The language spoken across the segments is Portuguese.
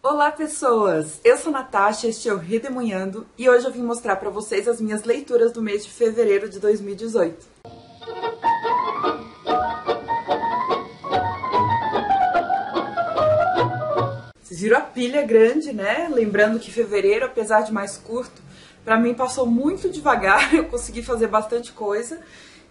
Olá pessoas, eu sou Natasha, este é o Redemoinhando e hoje eu vim mostrar para vocês as minhas leituras do mês de fevereiro de 2018. Vocês viram a pilha grande, né? Lembrando que fevereiro, apesar de mais curto, para mim passou muito devagar, eu consegui fazer bastante coisa.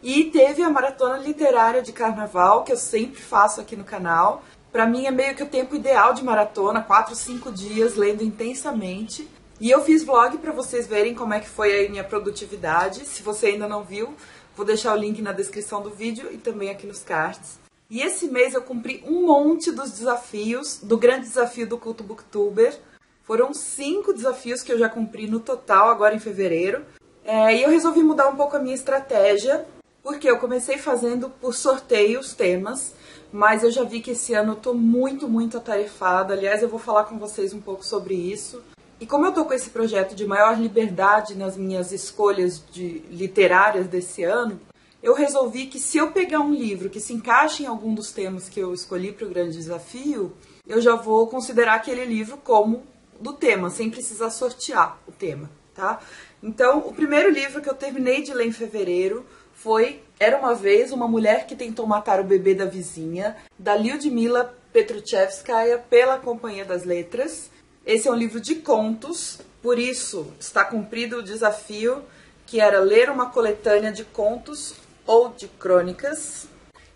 E teve a maratona literária de carnaval, que eu sempre faço aqui no canal. Pra mim é meio que o tempo ideal de maratona, 4, 5 dias lendo intensamente. E eu fiz vlog pra vocês verem como é que foi a minha produtividade. Se você ainda não viu, vou deixar o link na descrição do vídeo e também aqui nos cards. E esse mês eu cumpri um monte dos desafios, do grande desafio do Culto Booktuber. Foram 5 desafios que eu já cumpri no total, agora em fevereiro. E eu resolvi mudar um pouco a minha estratégia, porque eu comecei fazendo por sorteio os temas, mas eu já vi que esse ano eu tô muito atarefada. Aliás, eu vou falar com vocês um pouco sobre isso. E como eu tô com esse projeto de maior liberdade nas minhas escolhas literárias desse ano, eu resolvi que se eu pegar um livro que se encaixe em algum dos temas que eu escolhi para o grande desafio, eu já vou considerar aquele livro como do tema, sem precisar sortear o tema, tá? Então, o primeiro livro que eu terminei de ler em fevereiro foi Era uma Vez uma Mulher que Tentou Matar o Bebê da Vizinha, da Lyudmila Petruchevskaya, pela Companhia das Letras. Esse é um livro de contos, por isso está cumprido o desafio, que era ler uma coletânea de contos ou de crônicas.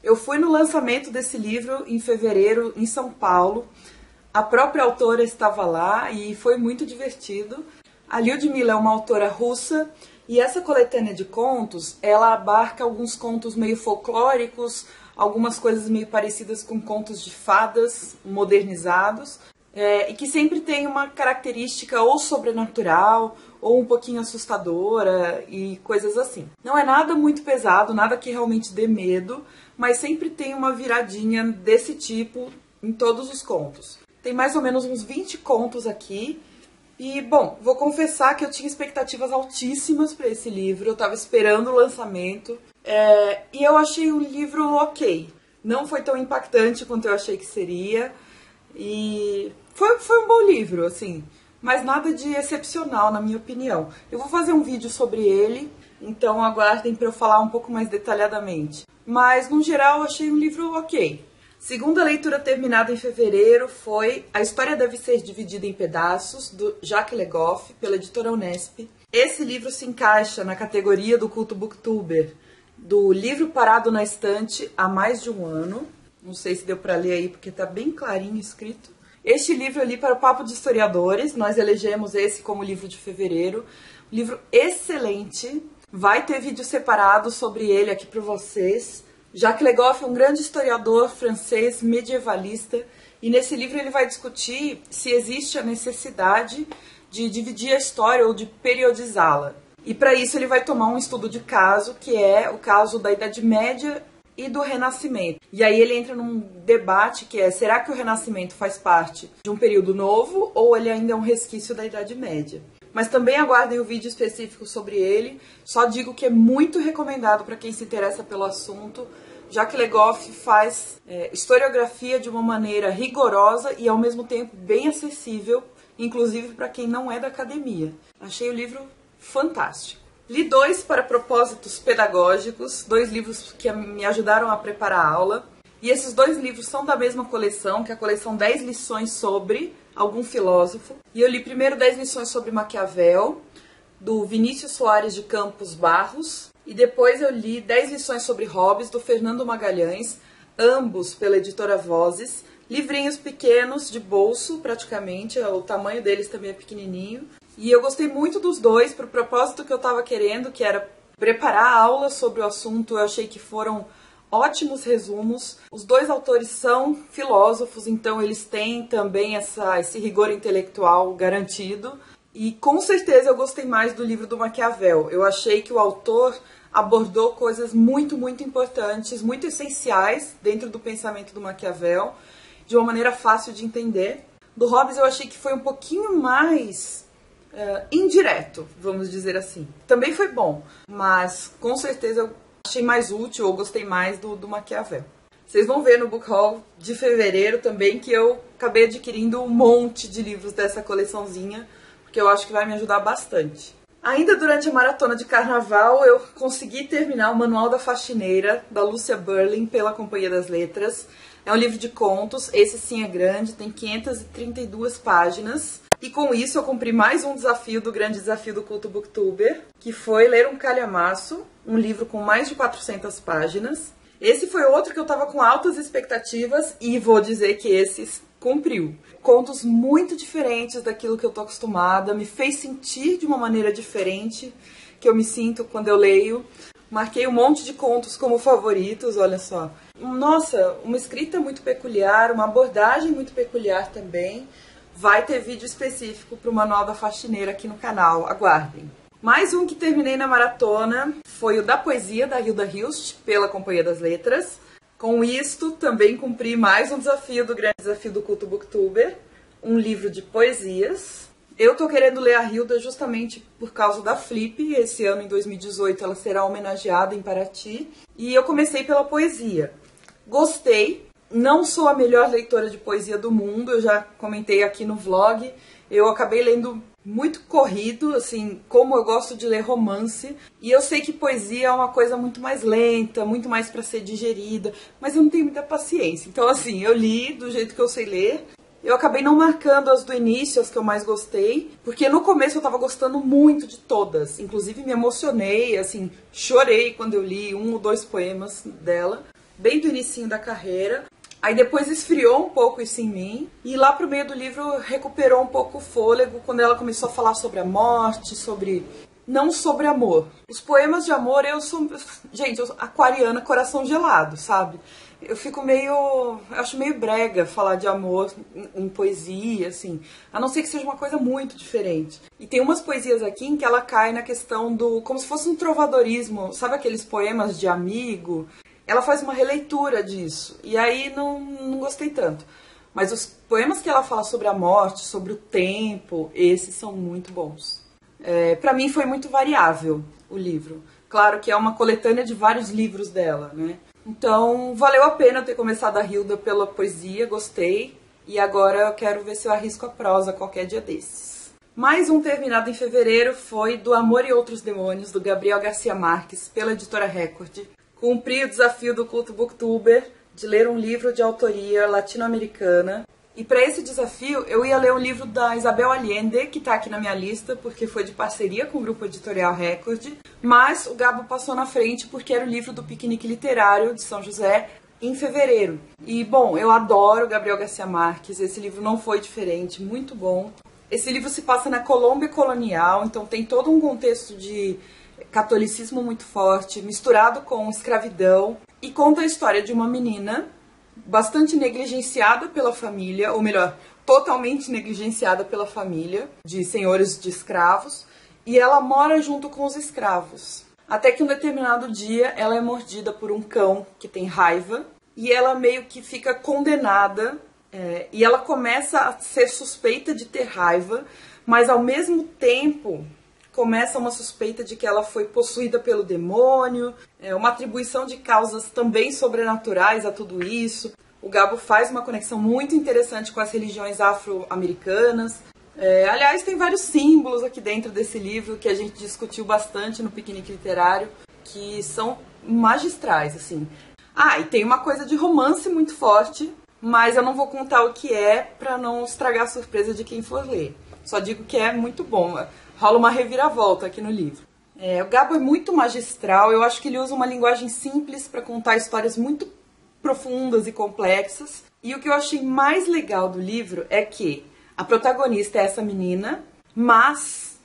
Eu fui no lançamento desse livro em fevereiro em São Paulo. A própria autora estava lá e foi muito divertido. A Lyudmila é uma autora russa e essa coletânea de contos, ela abarca alguns contos meio folclóricos, algumas coisas meio parecidas com contos de fadas modernizados, e que sempre tem uma característica ou sobrenatural ou um pouquinho assustadora e coisas assim. Não é nada muito pesado, nada que realmente dê medo, mas sempre tem uma viradinha desse tipo em todos os contos. Tem mais ou menos uns 20 contos aqui. E, bom, vou confessar que eu tinha expectativas altíssimas para esse livro, eu estava esperando o lançamento, e eu achei o livro ok. Não foi tão impactante quanto eu achei que seria, e foi um bom livro, assim, mas nada de excepcional, na minha opinião. Eu vou fazer um vídeo sobre ele, então aguardem para eu falar um pouco mais detalhadamente. Mas, no geral, eu achei um livro ok. Segunda leitura terminada em fevereiro foi A História Deve Ser Dividida em Pedaços, do Jacques Le Goff, pela editora Unesp. Esse livro se encaixa na categoria do Culto Booktuber, do livro parado na estante há mais de um ano. Não sei se deu para ler aí, porque está bem clarinho escrito. Este livro eu li para o Papo de Historiadores, nós elegemos esse como livro de fevereiro. Livro excelente, vai ter vídeo separado sobre ele aqui para vocês. Jacques Le Goff é um grande historiador francês medievalista e nesse livro ele vai discutir se existe a necessidade de dividir a história ou de periodizá-la. E para isso ele vai tomar um estudo de caso, que é o caso da Idade Média e do Renascimento. E aí ele entra num debate que é, será que o Renascimento faz parte de um período novo ou ele ainda é um resquício da Idade Média? Mas também aguardem o vídeo específico sobre ele. Só digo que é muito recomendado para quem se interessa pelo assunto. Jacques Le Goff faz historiografia de uma maneira rigorosa e ao mesmo tempo bem acessível, inclusive para quem não é da academia. Achei o livro fantástico. Li 2 para propósitos pedagógicos, 2 livros que me ajudaram a preparar a aula. E esses 2 livros são da mesma coleção, que é a coleção 10 lições sobre algum filósofo. E eu li primeiro 10 lições sobre Maquiavel, do Vinícius Soares de Campos Barros. E depois eu li 10 lições sobre Hobbes, do Fernando Magalhães, ambos pela editora Vozes. Livrinhos pequenos, de bolso praticamente, o tamanho deles também é pequenininho. E eu gostei muito dos 2 para o propósito que eu estava querendo, que era preparar a aula sobre o assunto. Eu achei que foram ótimos resumos. Os 2 autores são filósofos, então eles têm também esse rigor intelectual garantido. E com certeza eu gostei mais do livro do Maquiavel. Eu achei que o autor abordou coisas muito importantes, muito essenciais dentro do pensamento do Maquiavel, de uma maneira fácil de entender. Do Hobbes eu achei que foi um pouquinho mais indireto, vamos dizer assim. Também foi bom, mas com certeza eu achei mais útil, ou gostei mais do Maquiavel. Vocês vão ver no Book Haul de fevereiro também que eu acabei adquirindo um monte de livros dessa coleçãozinha, porque eu acho que vai me ajudar bastante. Ainda durante a maratona de carnaval, eu consegui terminar o Manual da Faxineira, da Lúcia Burling, pela Companhia das Letras. É um livro de contos, esse sim é grande, tem 532 páginas. E com isso eu cumpri mais um desafio do grande desafio do Culto Booktuber, que foi ler um calhamaço, um livro com mais de 400 páginas. Esse foi outro que eu estava com altas expectativas e vou dizer que esse cumpriu. Contos muito diferentes daquilo que eu tô acostumada, me fez sentir de uma maneira diferente que eu me sinto quando eu leio. Marquei um monte de contos como favoritos, olha só. Nossa, uma escrita muito peculiar, uma abordagem muito peculiar também. Vai ter vídeo específico para o Manual da Faxineira aqui no canal, aguardem. Mais um que terminei na maratona foi o da poesia da Hilda Hilst, pela Companhia das Letras. Com isto, também cumpri mais um desafio do grande desafio do Culto Booktuber, um livro de poesias. Eu tô querendo ler a Hilda justamente por causa da Flip. Esse ano, em 2018, ela será homenageada em Paraty. E eu comecei pela poesia. Gostei. Não sou a melhor leitora de poesia do mundo, eu já comentei aqui no vlog. Eu acabei lendo muito corrido, assim, como eu gosto de ler romance. E eu sei que poesia é uma coisa muito mais lenta, muito mais para ser digerida, mas eu não tenho muita paciência. Então, assim, eu li do jeito que eu sei ler. Eu acabei não marcando as do início, as que eu mais gostei, porque no começo eu tava gostando muito de todas. Inclusive me emocionei, assim, chorei quando eu li 1 ou 2 poemas dela, bem do inicinho da carreira. Aí depois esfriou um pouco isso em mim, e lá pro meio do livro recuperou um pouco o fôlego, quando ela começou a falar sobre a morte, não sobre amor. Os poemas de amor, eu sou... Gente, eu sou aquariana, coração gelado, sabe? Eu fico eu acho meio brega falar de amor em poesia, assim, a não ser que seja uma coisa muito diferente. E tem umas poesias aqui em que ela cai na questão do... como se fosse um trovadorismo, sabe aqueles poemas de amigo? Ela faz uma releitura disso, e aí não gostei tanto. Mas os poemas que ela fala sobre a morte, sobre o tempo, esses são muito bons. Pra mim foi muito variável o livro. Claro que é uma coletânea de vários livros dela, né? Então valeu a pena ter começado a Hilda pela poesia, gostei. E agora eu quero ver se eu arrisco a prosa qualquer dia desses. Mais um terminado em fevereiro foi Do Amor e Outros Demônios, do Gabriel Garcia Marques, pela editora Record. Cumpri o desafio do Culto Booktuber de ler um livro de autoria latino-americana. E para esse desafio eu ia ler um livro da Isabel Allende, que está aqui na minha lista, porque foi de parceria com o grupo editorial Record. Mas o Gabo passou na frente porque era o livro do Piquenique Literário de São José, em fevereiro. E, bom, eu adoro Gabriel Garcia Marques, esse livro não foi diferente, muito bom. Esse livro se passa na Colômbia colonial, então tem todo um contexto de catolicismo muito forte, misturado com escravidão, e conta a história de uma menina bastante negligenciada pela família, ou melhor, totalmente negligenciada pela família, de senhores de escravos, e ela mora junto com os escravos. Até que um determinado dia ela é mordida por um cão que tem raiva, e ela meio que fica condenada, e ela começa a ser suspeita de ter raiva, mas ao mesmo tempo começa uma suspeita de que ela foi possuída pelo demônio, uma atribuição de causas também sobrenaturais a tudo isso. O Gabo faz uma conexão muito interessante com as religiões afro-americanas. Aliás, tem vários símbolos aqui dentro desse livro que a gente discutiu bastante no Piquenique Literário, que são magistrais, assim. E tem uma coisa de romance muito forte, mas eu não vou contar o que é para não estragar a surpresa de quem for ler. Só digo que é muito bom. Rola uma reviravolta aqui no livro. O Gabo é muito magistral, eu acho que ele usa uma linguagem simples para contar histórias muito profundas e complexas. E o que eu achei mais legal do livro é que a protagonista é essa menina, mas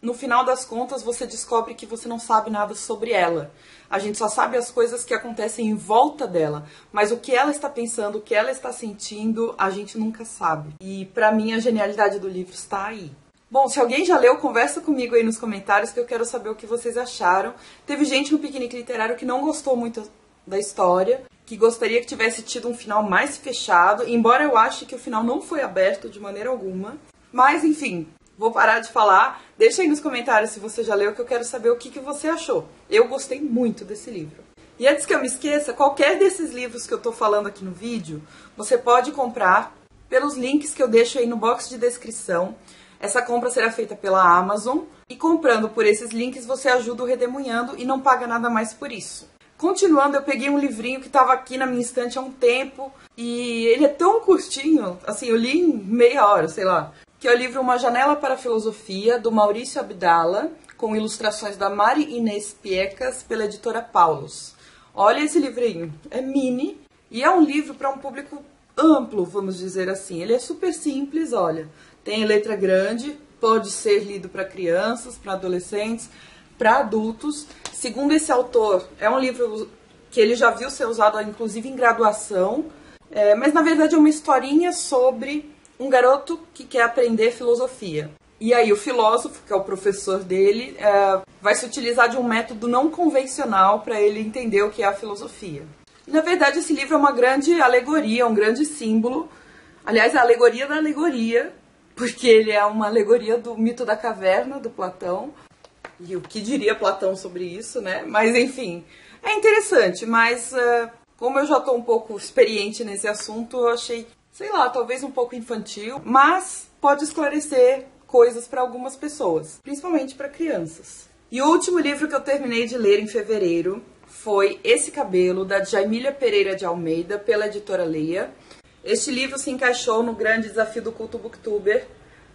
no final das contas você descobre que você não sabe nada sobre ela. A gente só sabe as coisas que acontecem em volta dela, mas o que ela está pensando, o que ela está sentindo, a gente nunca sabe. E pra mim a genialidade do livro está aí. Bom, se alguém já leu, conversa comigo aí nos comentários que eu quero saber o que vocês acharam. Teve gente no Piquenique Literário que não gostou muito da história, que gostaria que tivesse tido um final mais fechado, embora eu ache que o final não foi aberto de maneira alguma. Mas, enfim, vou parar de falar. Deixa aí nos comentários se você já leu, que eu quero saber o que você achou. Eu gostei muito desse livro. E antes que eu me esqueça, qualquer desses livros que eu tô falando aqui no vídeo, você pode comprar pelos links que eu deixo aí no box de descrição. Essa compra será feita pela Amazon e comprando por esses links você ajuda o Redemoinhando e não paga nada mais por isso. Continuando, eu peguei um livrinho que estava aqui na minha estante há um tempo e ele é tão curtinho, assim, eu li em meia hora, sei lá, que é o livro Uma Janela para a Filosofia, do Maurício Abdala, com ilustrações da Mari Inês Piecas, pela editora Paulus. Olha esse livrinho, é mini e é um livro para um público amplo, vamos dizer assim. Ele é super simples, olha, tem letra grande, pode ser lido para crianças, para adolescentes, para adultos. Segundo esse autor, é um livro que ele já viu ser usado, inclusive, em graduação, mas na verdade é uma historinha sobre um garoto que quer aprender filosofia. E aí o filósofo, que é o professor dele, vai se utilizar de um método não convencional para ele entender o que é a filosofia. E, na verdade, esse livro é uma grande alegoria, um grande símbolo. Aliás, a alegoria da alegoria, porque ele é uma alegoria do mito da caverna, do Platão. E o que diria Platão sobre isso, né? Mas, enfim, é interessante. Mas, como eu já estou um pouco experiente nesse assunto, eu achei, sei lá, talvez um pouco infantil. Mas pode esclarecer coisas para algumas pessoas, principalmente para crianças. E o último livro que eu terminei de ler em fevereiro foi Esse Cabelo, da Djaimília Pereira de Almeida, pela editora Leia. Este livro se encaixou no grande desafio do Culto Booktuber,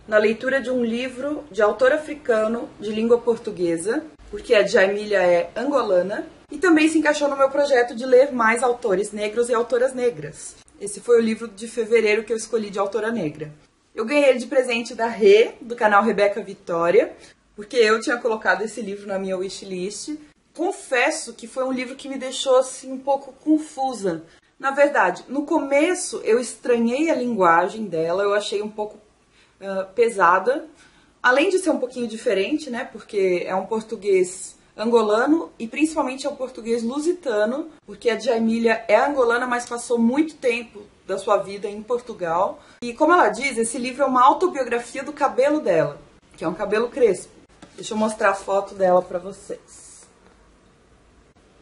na leitura de um livro de autor africano de língua portuguesa, porque a Djaimília é angolana, e também se encaixou no meu projeto de ler mais autores negros e autoras negras. Esse foi o livro de fevereiro que eu escolhi de autora negra. Eu ganhei ele de presente da Rê, do canal Rebeca Vitória, porque eu tinha colocado esse livro na minha wishlist. Confesso que foi um livro que me deixou assim um pouco confusa. Na verdade, no começo eu estranhei a linguagem dela, eu achei um pouco pesada. Além de ser um pouquinho diferente, né, porque é um português angolano e principalmente é um português lusitano, porque a Djaimília é angolana, mas passou muito tempo da sua vida em Portugal. E como ela diz, esse livro é uma autobiografia do cabelo dela, que é um cabelo crespo. Deixa eu mostrar a foto dela para vocês.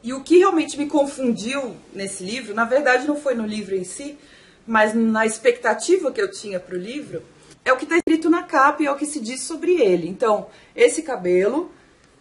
E o que realmente me confundiu nesse livro, na verdade não foi no livro em si, mas na expectativa que eu tinha para o livro, é o que está escrito na capa e é o que se diz sobre ele. Então, esse cabelo,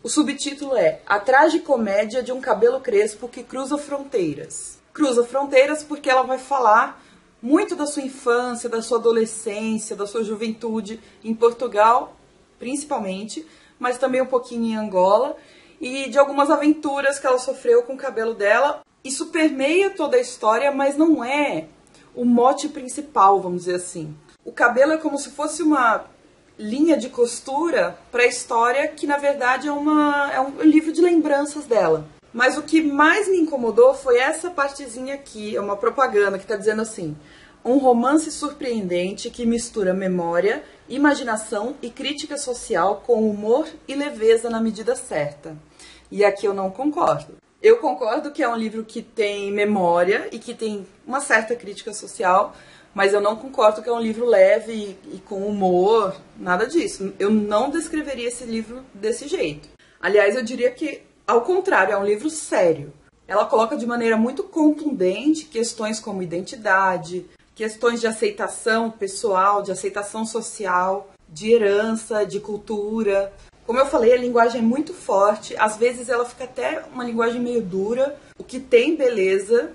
o subtítulo é A Tragicomédia de um Cabelo Crespo que Cruza Fronteiras. Cruza fronteiras porque ela vai falar muito da sua infância, da sua adolescência, da sua juventude em Portugal, principalmente, mas também um pouquinho em Angola, e de algumas aventuras que ela sofreu com o cabelo dela. Isso permeia toda a história, mas não é o mote principal, vamos dizer assim. O cabelo é como se fosse uma linha de costura para a história que, na verdade, é um livro de lembranças dela. Mas o que mais me incomodou foi essa partezinha aqui, é uma propaganda que está dizendo assim: um romance surpreendente que mistura memória, imaginação e crítica social com humor e leveza na medida certa. E aqui eu não concordo. Eu concordo que é um livro que tem memória e que tem uma certa crítica social, mas eu não concordo que é um livro leve e com humor, nada disso. Eu não descreveria esse livro desse jeito. Aliás, eu diria que, ao contrário, é um livro sério. Ela coloca de maneira muito contundente questões como identidade, questões de aceitação pessoal, de aceitação social, de herança, de cultura. Como eu falei, a linguagem é muito forte, às vezes ela fica até uma linguagem meio dura, o que tem beleza,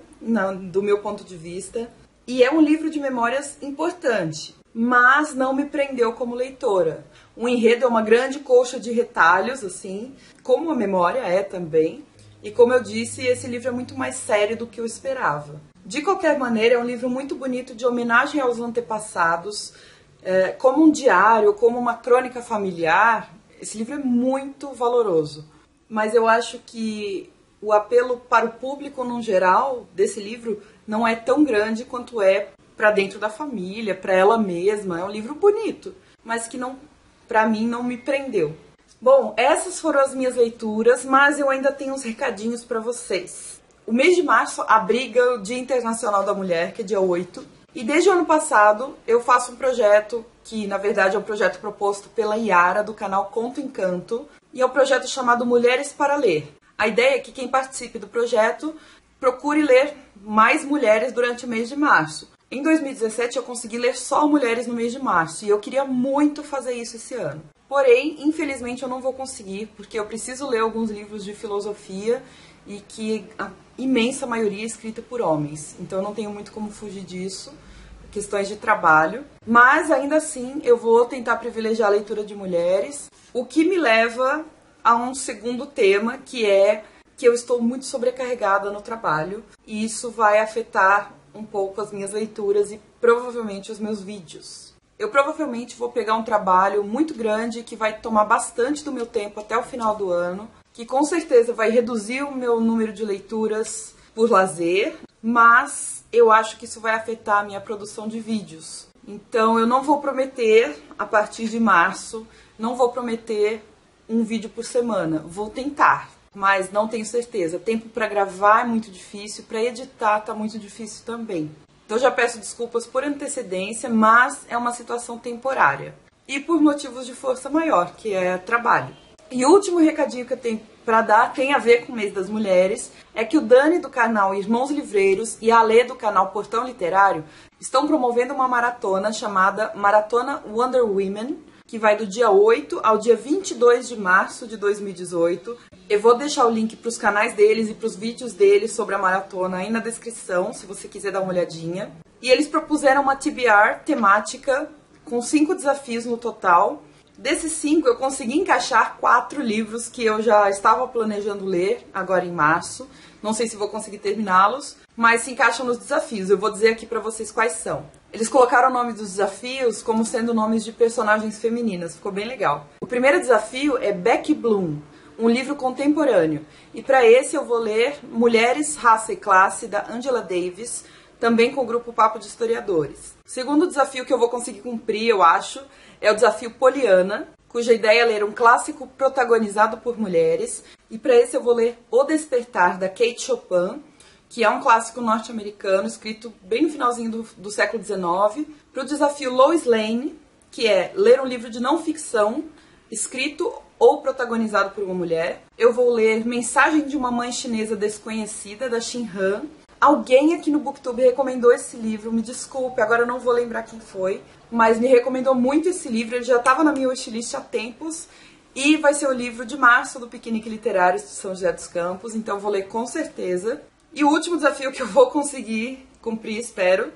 do meu ponto de vista. E é um livro de memórias importante, mas não me prendeu como leitora. O enredo é uma grande colcha de retalhos, assim, como a memória é também. E como eu disse, esse livro é muito mais sério do que eu esperava. De qualquer maneira, é um livro muito bonito de homenagem aos antepassados, como um diário, como uma crônica familiar. Esse livro é muito valoroso, mas eu acho que o apelo para o público no geral desse livro não é tão grande quanto é para dentro da família, para ela mesma. É um livro bonito, mas que não, para mim, não me prendeu. Bom, essas foram as minhas leituras, mas eu ainda tenho uns recadinhos para vocês. O mês de março abriga o Dia Internacional da Mulher, que é dia 8, e desde o ano passado eu faço um projeto que, na verdade, é um projeto proposto pela Yara, do canal Conto Encanto, e é um projeto chamado Mulheres para Ler. A ideia é que quem participe do projeto procure ler mais mulheres durante o mês de março. Em 2017 eu consegui ler só mulheres no mês de março e eu queria muito fazer isso esse ano. Porém, infelizmente eu não vou conseguir, porque eu preciso ler alguns livros de filosofia e que a imensa maioria é escrita por homens. Então eu não tenho muito como fugir disso, questões de trabalho. Mas ainda assim eu vou tentar privilegiar a leitura de mulheres, o que me leva a um segundo tema, que é que eu estou muito sobrecarregada no trabalho e isso vai afetar um pouco as minhas leituras e provavelmente os meus vídeos. Eu provavelmente vou pegar um trabalho muito grande que vai tomar bastante do meu tempo até o final do ano, que com certeza vai reduzir o meu número de leituras por lazer, mas eu acho que isso vai afetar a minha produção de vídeos. Então eu não vou prometer, a partir de março, não vou prometer um vídeo por semana. Vou tentar, mas não tenho certeza. Tempo para gravar é muito difícil, para editar tá muito difícil também. Então já peço desculpas por antecedência, mas é uma situação temporária. E por motivos de força maior, que é trabalho. E o último recadinho que eu tenho para dar tem a ver com o mês das mulheres, é que o Dani do canal Irmãos Livreiros e a Alê do canal Portão Literário estão promovendo uma maratona chamada Maratona Wonder Women, que vai do dia 8 ao dia 22 de março de 2018. Eu vou deixar o link para os canais deles e para os vídeos deles sobre a maratona aí na descrição, se você quiser dar uma olhadinha. E eles propuseram uma TBR temática com 5 desafios no total. Desses 5, eu consegui encaixar 4 livros que eu já estava planejando ler agora em março. Não sei se vou conseguir terminá-los, mas se encaixam nos desafios. Eu vou dizer aqui para vocês quais são. Eles colocaram o nome dos desafios como sendo nomes de personagens femininas. Ficou bem legal. O primeiro desafio é Becky Bloom, um livro contemporâneo. E para esse eu vou ler Mulheres, Raça e Classe, da Angela Davis, também com o grupo Papo de Historiadores. O segundo desafio que eu vou conseguir cumprir, eu acho, é o desafio Poliana, cuja ideia é ler um clássico protagonizado por mulheres. E para esse eu vou ler O Despertar, da Kate Chopin, que é um clássico norte-americano, escrito bem no finalzinho do século XIX. Para o desafio Lois Lane, que é ler um livro de não ficção, escrito ou protagonizado por uma mulher. Eu vou ler Mensagem de uma Mãe Chinesa Desconhecida, da Xin Han. Alguém aqui no Booktube recomendou esse livro, me desculpe, agora eu não vou lembrar quem foi, mas me recomendou muito esse livro, ele já estava na minha wishlist há tempos, e vai ser o livro de março do Piquenique Literário de São José dos Campos, então eu vou ler com certeza. E o último desafio que eu vou conseguir cumprir, espero,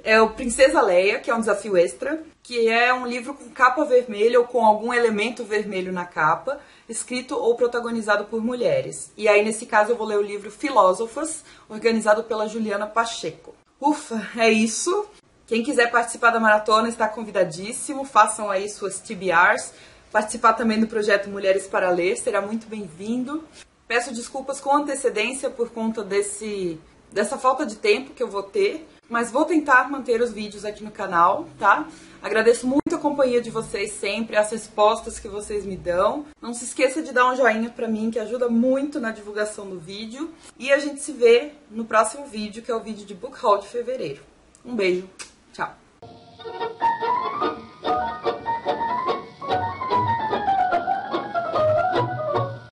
é o Princesa Leia, que é um desafio extra, que é um livro com capa vermelha ou com algum elemento vermelho na capa, escrito ou protagonizado por mulheres. E aí, nesse caso, eu vou ler o livro Filósofas, organizado pela Juliana Pacheco. Ufa, é isso. Quem quiser participar da maratona está convidadíssimo, façam aí suas TBRs, participar também do projeto Mulheres para Ler, será muito bem-vindo. Peço desculpas com antecedência por conta dessa falta de tempo que eu vou ter, mas vou tentar manter os vídeos aqui no canal, tá? Agradeço muito a companhia de vocês sempre, as respostas que vocês me dão. Não se esqueça de dar um joinha pra mim, que ajuda muito na divulgação do vídeo. E a gente se vê no próximo vídeo, que é o vídeo de Book Haul de fevereiro. Um beijo, tchau!